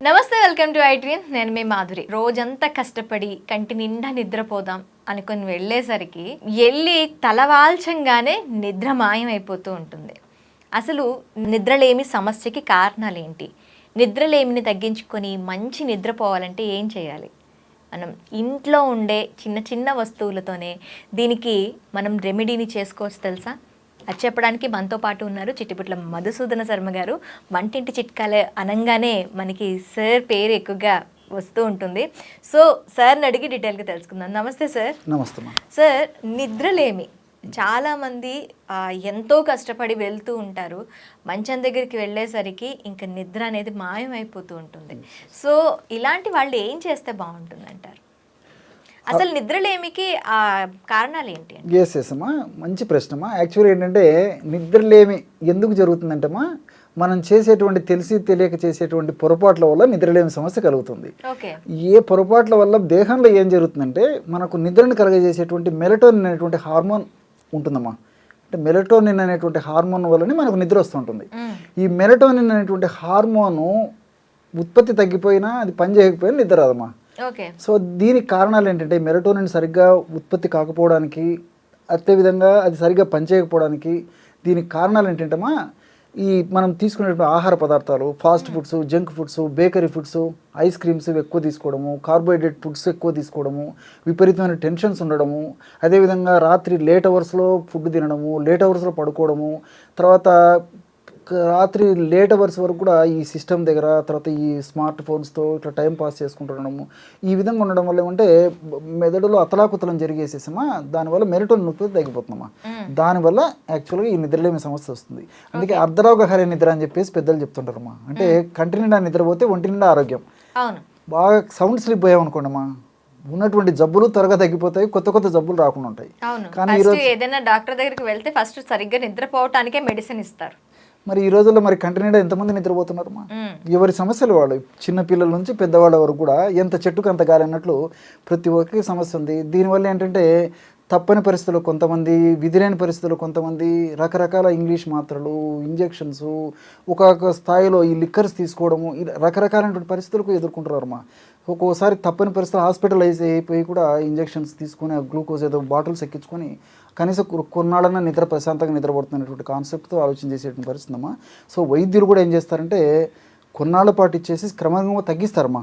నమస్తే, welcome to I dream. నేను మీ మాధురి. రోజంతా కష్టపడి కంటి నిండా నిద్రపోదాం అనుకుని వెళ్ళేసరికి తలవాల్చంగానే నిద్ర మాయమైపోతూ ఉంటుంది. అసలు నిద్రలేమి సమస్యకి కారణాలు ఏంటి? నిద్రలేమిని తగ్గించుకొని మంచి నిద్రపోవాలంటే ఏం చేయాలి? మనం ఇంట్లో ఉండే చిన్న చిన్న వస్తువులతోనే దీనికి మనం రెమెడీని చేసుకోవచ్చు తెలుసా? అది చెప్పడానికి మనతో పాటు ఉన్నారు చిట్టిపుట్ల మధుసూదన శర్మ గారు. వంటింటి చిట్కాలే అనగానే మనకి సార్ పేరు ఎక్కువగా వస్తూ ఉంటుంది. సో సార్ని అడిగి డీటెయిల్గా తెలుసుకుందాం. నమస్తే సార్. నమస్తే సార్. నిద్రలేమి చాలామంది ఎంతో కష్టపడి వెళ్తూ ఉంటారు. మంచం దగ్గరికి వెళ్ళేసరికి ఇంకా నిద్ర అనేది మాయమైపోతూ ఉంటుంది. సో ఇలాంటి వాళ్ళు ఏం చేస్తే బాగుంటుంది అంటారు? అసలు నిద్రలేమికి కారణాలు ఏంటి? ఎస్ అమ్మా, మంచి ప్రశ్నమా. యాక్చువల్గా ఏంటంటే నిద్రలేమి ఎందుకు జరుగుతుందంటేమా, మనం చేసేటువంటి తెలిసి తెలియక చేసేటువంటి పొరపాట్ల వల్ల నిద్రలేమి సమస్య కలుగుతుంది. ఏ పొరపాట్ల వల్ల దేహంలో ఏం జరుగుతుందంటే, మనకు నిద్రను కలగజేసేటువంటి మెలటోనిన్ అనేటువంటి హార్మోన్ ఉంటుందమ్మా. అంటే మెలటోనిన్ అనేటువంటి హార్మోన్ వల్లనే మనకు నిద్ర వస్తుంటుంది. ఈ మెలటోనిన్ అనేటువంటి హార్మోను ఉత్పత్తి తగ్గిపోయినా, అది పని చేయకపోయినా నిద్ర రాదమ్మా. సో దీనికి కారణాలు ఏంటంటే, మెలటోనిన్ సరిగ్గా ఉత్పత్తి కాకపోవడానికి, అదేవిధంగా అది సరిగ్గా పనిచేయకపోవడానికి దీనికి కారణాలు ఏంటంటేమా, ఈ మనం తీసుకునేటువంటి ఆహార పదార్థాలు, fast foods, junk foods, bakery foods, ice creams ఎక్కువ తీసుకోవడము, కార్బోహైడ్రేట్ ఫుడ్స్ ఎక్కువ తీసుకోవడము, విపరీతమైన టెన్షన్స్ ఉండడము, అదేవిధంగా రాత్రి లేట్ అవర్స్లో ఫుడ్ తినడము, లేట్ అవర్స్లో పడుకోవడము, తర్వాత రాత్రి లేట్ అవర్స్ వరకు కూడా ఈ సిస్టమ్ దగ్గర, తర్వాత ఈ స్మార్ట్ ఫోన్స్తో ఇట్లా టైం పాస్ చేసుకుంటుండడము, ఈ విధంగా ఉండడం వల్ల ఏమంటే మెదడులో అతలాకుతలం జరిగేసేసామా, దానివల్ల మెలటోనిన్ ఉత్పత్తి తగ్గిపోతుందమ్మా. దానివల్ల యాక్చువల్గా ఈ నిద్రలేమి సమస్య వస్తుంది. అందుకే అర్ధరోగహర నిద్ర అని చెప్పేసి పెద్దలు చెప్తుంటారమ్మా. అంటే కంటి నిండా నిద్రపోతే ఒంటి నిండా ఆరోగ్యం. బాగా సౌండ్ స్లీప్ పోయామనుకోండమ్మా, ఉన్నటువంటి జబ్బులు త్వరగా తగ్గిపోతాయి, కొత్త కొత్త జబ్బులు రాకుండా ఉంటాయి. కానీ ఈరోజు ఏదైనా డాక్టర్ దగ్గరికి వెళ్తే ఫస్ట్ సరిగ్గా నిద్రపోవటానికే మెడిసిన్ ఇస్తారు. మరి ఈ రోజుల్లో మరి కంటి నిండా ఎంతమంది నిద్రపోతున్నారమ్మా? ఎవరి సమస్యలు వాళ్ళు, చిన్న పిల్లల నుంచి పెద్దవాళ్ళ వరకు కూడా ఎంత చెట్టుకు అంత గాలి అన్నట్లు ప్రతి ఒక్కరికి సమస్య ఉంది. దీనివల్ల ఏంటంటే తప్పని పరిస్థితులు కొంతమంది, విధిలేని పరిస్థితులు కొంతమంది, రకరకాల ఇంగ్లీష్ మాత్రలు, ఇంజెక్షన్స్, ఒక్కొక్క స్థాయిలో ఈ లిక్కర్స్ తీసుకోవడము, రకరకాలైనటువంటి పరిస్థితులకు ఎదుర్కొంటున్నారమ్మా. ఒక్కోసారి తప్పని పరిస్థితులు హాస్పిటలైజ్ అయిపోయి కూడా ఇంజెక్షన్స్ తీసుకొని, గ్లూకోజ్ ఏదో బాటిల్స్ ఎక్కించుకొని కనీసం కొన్నాళ్ళన్నా నిద్ర ప్రశాంతంగా నిద్రపడుతున్నటువంటి కాన్సెప్ట్తో ఆలోచన చేసేటువంటి పరిస్థితి అమ్మా. సో వైద్యులు కూడా ఏం చేస్తారంటే, కొన్నాళ్ళ పాటు ఇచ్చేసి క్రమంగా తగ్గిస్తారమ్మా.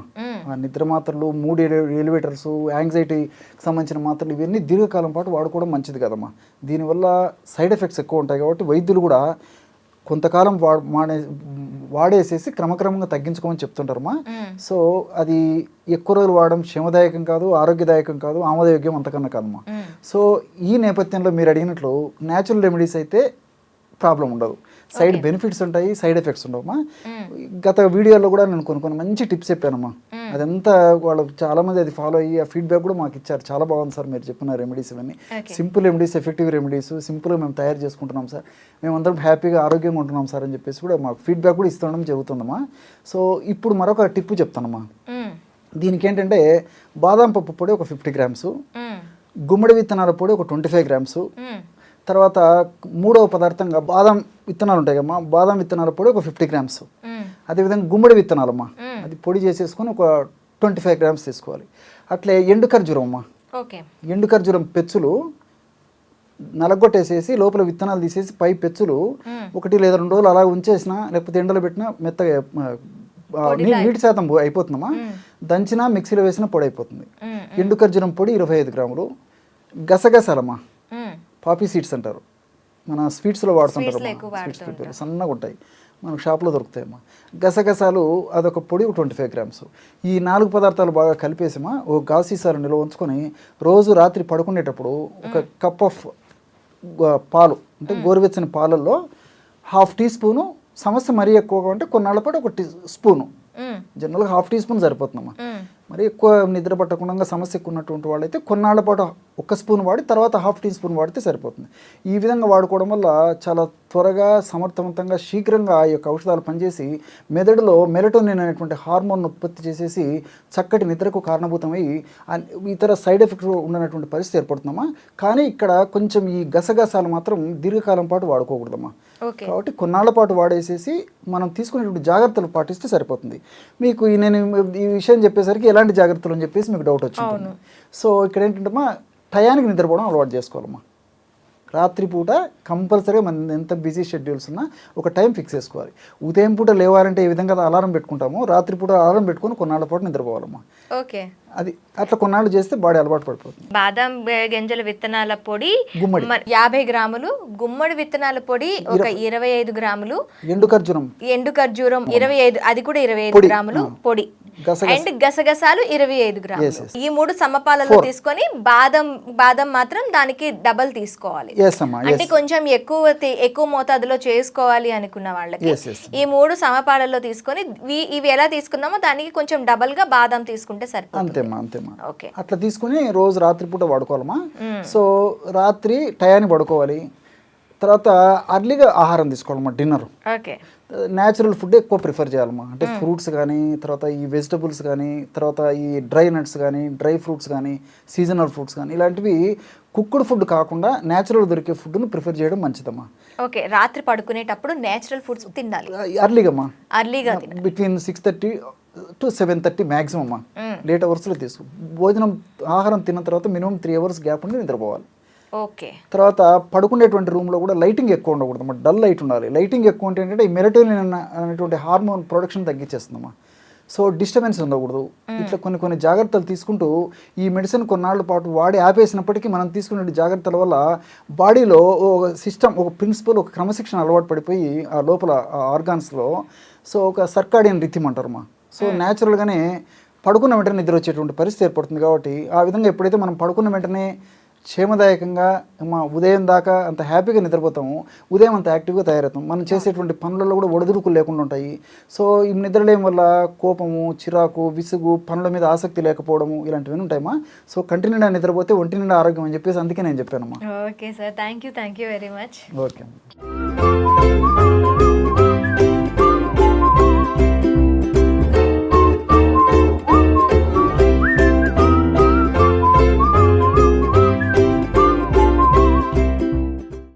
నిద్ర మాత్రలు, మూడ్ ఎలివేటర్స్, యాంగ్జైటీకి సంబంధించిన మాత్రలు, ఇవన్నీ దీర్ఘకాలం పాటు వాడుకోవడం మంచిది కదమ్మా. దీనివల్ల సైడ్ ఎఫెక్ట్స్ ఎక్కువ ఉంటాయి కాబట్టి వైద్యులు కూడా కొంతకాలం వాడేసేసి క్రమక్రమంగా తగ్గించుకోమని చెప్తుంటారమ్మా. సో అది ఎక్కువ రోజులు వాడడం క్షేమదాయకం కాదు, ఆరోగ్యదాయకం కాదు, ఆమోదయోగ్యం అంతకన్నా కాదమ్మా. సో ఈ నేపథ్యంలో మీరు అడిగినట్లు న్యాచురల్ రెమెడీస్ అయితే ప్రాబ్లం ఉండదు, సైడ్ బెనిఫిట్స్ ఉంటాయి, సైడ్ ఎఫెక్ట్స్ ఉండవమ్మా. గత వీడియోలో కూడా నేను కొన్ని మంచి టిప్స్ చెప్పానమ్మా. అదంతా వాళ్ళు చాలామంది అది ఫాలో అయ్యి ఆ ఫీడ్బ్యాక్ కూడా మాకు ఇచ్చారు. చాలా బాగుంది సార్ మీరు చెప్పిన రెమెడీస్, ఇవన్నీ సింపుల్ రెమెడీస్, ఎఫెక్టివ్ రెమెడీస్, సింపుల్గా మేము తయారు చేసుకుంటున్నాం సార్, మేమందరం హ్యాపీగా ఆరోగ్యంగా ఉంటున్నాం సార్ అని చెప్పేసి కూడా మాకు ఫీడ్బ్యాక్ కూడా ఇస్తుండడం జరుగుతుందమ్మా. సో ఇప్పుడు మరొక టిప్ చెప్తానమ్మా. దీనికి ఏంటంటే, బాదం పప్పు పొడి ఒక 50 గ్రామ్స్, గుమ్మడి విత్తనాల పొడి ఒక 25 గ్రామ్స్, తర్వాత మూడవ పదార్థంగా బాదం విత్తనాలు ఉంటాయి కమ్మా, బాదం విత్తనాల పొడి ఒక 50 గ్రామ్స్, అదేవిధంగా గుమ్మడి విత్తనాలమ్మా, అది పొడి చేసేసుకొని ఒక 25 గ్రామ్స్ తీసుకోవాలి. అట్లే ఎండు ఖర్జూరం అమ్మా, ఎండు ఖర్జూరం పెచ్చులు నలగొట్టేసేసి లోపల విత్తనాలు తీసేసి పై పెచ్చులు 1 లేదా 2 రోజులు అలా ఉంచేసినా, లేకపోతే ఎండలో పెట్టినా మెత్తగా నీటి శాతం అయిపోతుందమ్మా. దంచినా మిక్సీలో వేసిన పొడి అయిపోతుంది. ఎండు ఖర్జూరం పొడి 25 గ్రాములు. గసగసాలమ్మా, పాపీ సీడ్స్ అంటారు, మన స్వీట్స్లో వాడుతుంటారు, స్వీట్స్ సన్నగా ఉంటాయి, మనకు షాప్లో దొరుకుతాయమ్మా. గసగసాలు అదొక పొడి 25 గ్రామ్స్. ఈ 4 పదార్థాలు బాగా కలిపేసామా ఒక గాజు సీసాలు నిల్వ ఉంచుకొని రోజు రాత్రి పడుకునేటప్పుడు ఒక కప్ ఆఫ్ పాలు, అంటే గోరువెచ్చని పాలల్లో 1/2 టీ స్పూను, సమస్య మరీ ఎక్కువగా ఉంటే కొన్నాళ్ళ పాటు 1 స్పూను, జనరల్గా 1/2 టీ స్పూన్ సరిపోతుందమ్మా. మరి ఎక్కువ నిద్ర పట్టకుండా సమస్య ఎక్కువ ఉన్నటువంటి వాళ్ళైతే కొన్నాళ్ళ పాటు 1 స్పూన్ వాడి తర్వాత 1/2 టీ స్పూన్ వాడితే సరిపోతుంది. ఈ విధంగా వాడుకోవడం వల్ల చాలా త్వరగా సమర్థవంతంగా శీఘ్రంగా ఆ యొక్క ఔషధాలు పనిచేసి మెదడులో మెలటోనిన్ అనేటువంటి హార్మోన్ ఉత్పత్తి చేసేసి చక్కటి నిద్రకు కారణభూతమై ఇతర సైడ్ ఎఫెక్ట్స్ ఉండనటువంటి పరిస్థితి ఏర్పడుతుందమ్మా. కానీ ఇక్కడ కొంచెం ఈ గసగసాలు మాత్రం దీర్ఘకాలం పాటు వాడుకోకూడదమ్మా. కాబట్టి కొన్నాళ్ల పాటు వాడేసేసి మనం తీసుకునేటువంటి జాగ్రత్తలు పాటిస్తే సరిపోతుంది. మీకు నేను ఈ విషయం చెప్పేసరికి ఎలాంటి జాగ్రత్తలు అని చెప్పేసి మీకు డౌట్ వచ్చింది. సో ఇక్కడ ఏంటంటే టయానికి నిద్రపోవడం అలవాటు చేసుకోవాలమ్మా. రాత్రిపూట కంపల్సరీగా మన ఎంత బిజీ షెడ్యూల్స్ ఉన్నా ఒక టైం ఫిక్స్ చేసుకోవాలి. ఉదయం పూట లేవాలంటే ఏ విధంగా అలారం పెట్టుకుంటామో రాత్రిపూట అలారం పెట్టుకొని కొన్నాళ్ళ పాటు నిద్రపోవాలమ్మా. ఓకే, అది అట్లా కొన్నాళ్ళు చేస్తే బాడీ అలవాటు పడిపోతుంది. బాదం గింజల విత్తనాల పొడి గుమ్మడి 50 గ్రాములు, గుమ్మడి విత్తనాల పొడి ఒక 25 గ్రాములు, ఎండు ఖర్జూరం 25, అది కూడా 25 గ్రాములు పొడి, అండ్ గసగసాలు 25 గ్రాములు. ఈ 3 సమపాలలో తీసుకొని బాదం మాత్రం దానికి డబల్ తీసుకోవాలి. అంటే కొంచెం ఎక్కువ మోతాదులో చేసుకోవాలి అనుకున్న వాళ్ళకి ఈ 3 సమపాలలో తీసుకొని ఇవి ఎలా తీసుకున్నామో దానికి కొంచెం డబల్ గా బాదం తీసుకుంటే సరిపోతుంది. అంతేమా. అట్లా తీసుకుని రోజు రాత్రిపూట పడుకోవాలమ్మా. సో రాత్రి టయాన్ని పడుకోవాలి. తర్వాత అర్లీగా ఆహారం తీసుకోవాలమ్మా. డిన్నర్ న్యాచురల్ ఫుడ్ ఎక్కువ ప్రిఫర్ చేయాలమ్మా. అంటే ఫ్రూట్స్ కానీ, తర్వాత ఈ వెజిటబుల్స్ కానీ, తర్వాత ఈ డ్రై నట్స్ కానీ, డ్రై ఫ్రూట్స్ కానీ, సీజనల్ ఫ్రూట్స్ కానీ, ఇలాంటివి కుక్డ్ ఫుడ్ కాకుండా న్యాచురల్ దొరికే ఫుడ్ను ప్రిఫర్ చేయడం మంచిదమ్మా. ఓకే, రాత్రి పడుకునేటప్పుడు న్యాచురల్ ఫుడ్స్ తినాలి అర్లీగా బిట్వీన్ 6:30 to 7:30 మ్యాక్సిమమ్ అమ్మా. లేట్ అవర్స్లో తీసుకో. ఆహారం తిన్న తర్వాత మినిమం 3 hours గ్యాప్ ఉండి నిద్రపోవాలి. ఓకే. తర్వాత పడుకునేటువంటి రూమ్లో కూడా లైటింగ్ ఎక్కువ ఉండకూడదమ్మా. డల్ లైట్ ఉండాలి. లైటింగ్ ఎక్కువ ఉంటే ఏంటంటే ఈ మెలటోనిన్ అనేటువంటి హార్మోన్ ప్రొడక్షన్ తగ్గించేస్తుందమ్మా. సో డిస్టర్బెన్స్ ఉండకూడదు. ఇట్లా కొన్ని జాగ్రత్తలు తీసుకుంటూ ఈ మెడిసిన్ కొన్నాళ్ళ పాటు వాడి ఆపేసినప్పటికీ మనం తీసుకునే జాగ్రత్తల వల్ల బాడీలో ఒక సిస్టమ్, ఒక ప్రిన్సిపల్, ఒక క్రమశిక్షణ అలవాటు పడిపోయి ఆ లోపల ఆర్గాన్స్లో సో ఒక సర్కాడియన్ రిథమ్ అంటారమ్మా. సో న్యాచురల్గానే పడుకున్న వెంటనే నిద్ర వచ్చేటువంటి పరిస్థితి ఏర్పడుతుంది. కాబట్టి ఆ విధంగా ఎప్పుడైతే మనం పడుకున్న వెంటనే క్షేమదాయకంగా ఉదయం దాకా అంత హ్యాపీగా నిద్రపోతాము, ఉదయం అంత యాక్టివ్గా తయారవుతాం. మనం చేసేటువంటి పనులలో కూడా ఒడిదుడుకులు లేకుండా ఉంటాయి. సో ఈ నిద్రలేం వల్ల కోపము, చిరాకు, విసుగు, పనుల మీద ఆసక్తి లేకపోవడము ఇలాంటివన్నీ ఉంటాయమ్మా. సో కంటి నిండా నిద్రపోతే ఒంటి నిండా ఆరోగ్యం అని చెప్పేసి అందుకే నేను చెప్పానమ్మా. Okay sir, thank you very much. Okay.